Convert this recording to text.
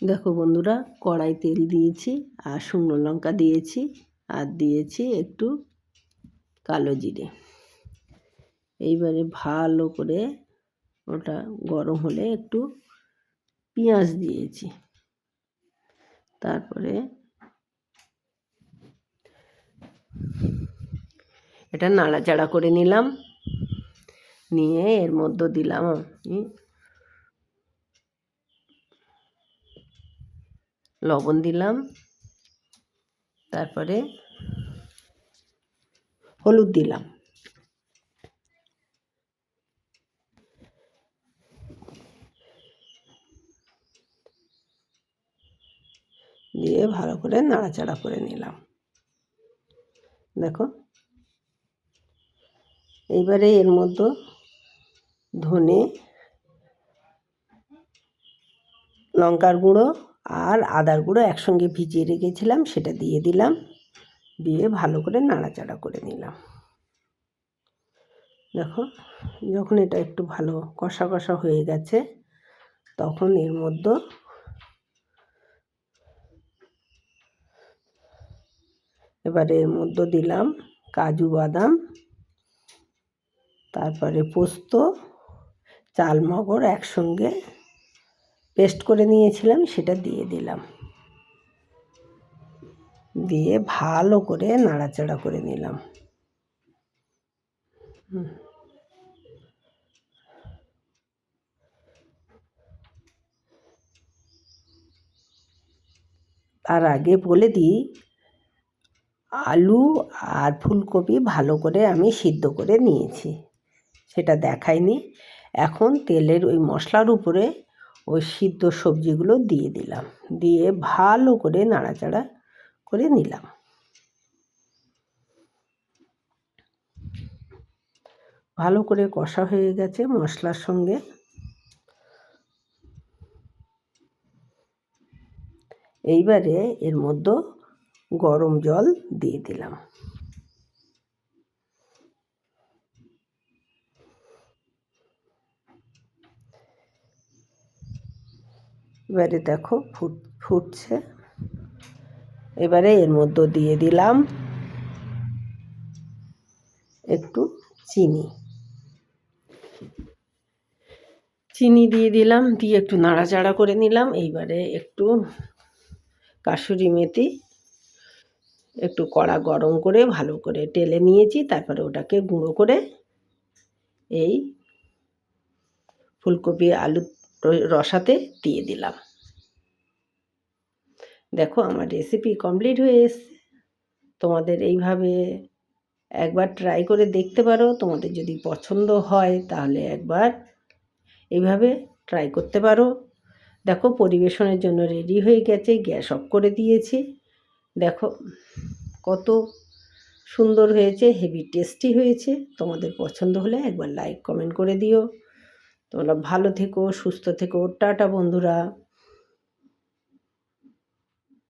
দেখো বন্ধুরা, কড়াই তেল দিয়েছি আর শুকনো লঙ্কা দিয়েছি আর দিয়েছি একটু কালো জিরে। এইবারে ভালো করে ওটা গরম হলে একটু পেঁয়াজ দিয়েছি, তারপরে এটা নাড়াচাড়া করে নিলাম। নিয়ে এর মধ্যে দিলাম লবণ দিলাম, তারপরে হলুদ দিলাম, দিয়ে ভালো করে নাড়াচাড়া করে নিলাম। দেখো, এইবারে এর মধ্যে ধনে, লঙ্কার গুঁড়ো আর আদার গুঁড়ো একসঙ্গে ভিজিয়ে রেখেছিলাম, সেটা দিয়ে দিলাম। দিয়ে ভালো করে নাড়াচাড়া করে নিলাম। দেখো, যখন এটা একটু ভালো কষা কষা হয়ে গেছে, তখন এর মধ্যে দিলাম কাজু বাদাম, তারপরে পোস্ত, চালমগর একসঙ্গে পেস্ট করে নিয়েছিলাম, সেটা দিয়ে দিলাম। দিয়ে ভালো করে নাড়াচাড়া করে নিলাম। তার আগে বলে দিই, আলু আর ফুলকপি ভালো করে আমি সিদ্ধ করে নিয়েছি, সেটা দেখাইনি। এখন তেলের ওই মশলার উপরে ওই সিদ্ধ সবজিগুলো দিয়ে দিলাম, দিয়ে ভালো করে নাড়াচাড়া করে নিলাম। ভালো করে কষা হয়ে গেছে মশলার সঙ্গে। এইবারে এর মধ্যে গরম জল দিয়ে দিলাম। এবারে দেখো ফুটছে। এবারে এর মধ্যে দিয়ে দিলাম একটু চিনি দিয়ে দিলাম, দিয়ে একটু নাড়াচাড়া করে নিলাম। এইবারে একটু কাসুরি মেথি একটু কড়া গরম করে ভালো করে টেলে নিয়েছি, তারপরে ওটাকে গুঁড়ো করে এই ফুলকপি আলু রসাতে দিয়ে দিলাম। দেখো, আমার রেসিপি কমপ্লিট হয়ে এসছে। তোমাদের এইভাবে একবার ট্রাই করে দেখতে পারো। তোমাদের যদি পছন্দ হয় তাহলে একবার এইভাবে ট্রাই করতে পারো। দেখো, পরিবেশনের জন্য রেডি হয়ে গেছে। গ্যাস অফ করে দিয়েছি। দেখো কত সুন্দর হয়েছে, হেভি টেস্টি হয়েছে। তোমাদের পছন্দ হলে একবার লাইক কমেন্ট করে দিও। তোমরা ভালো থেকো, সুস্থ থেকো। টাটা বন্ধুরা।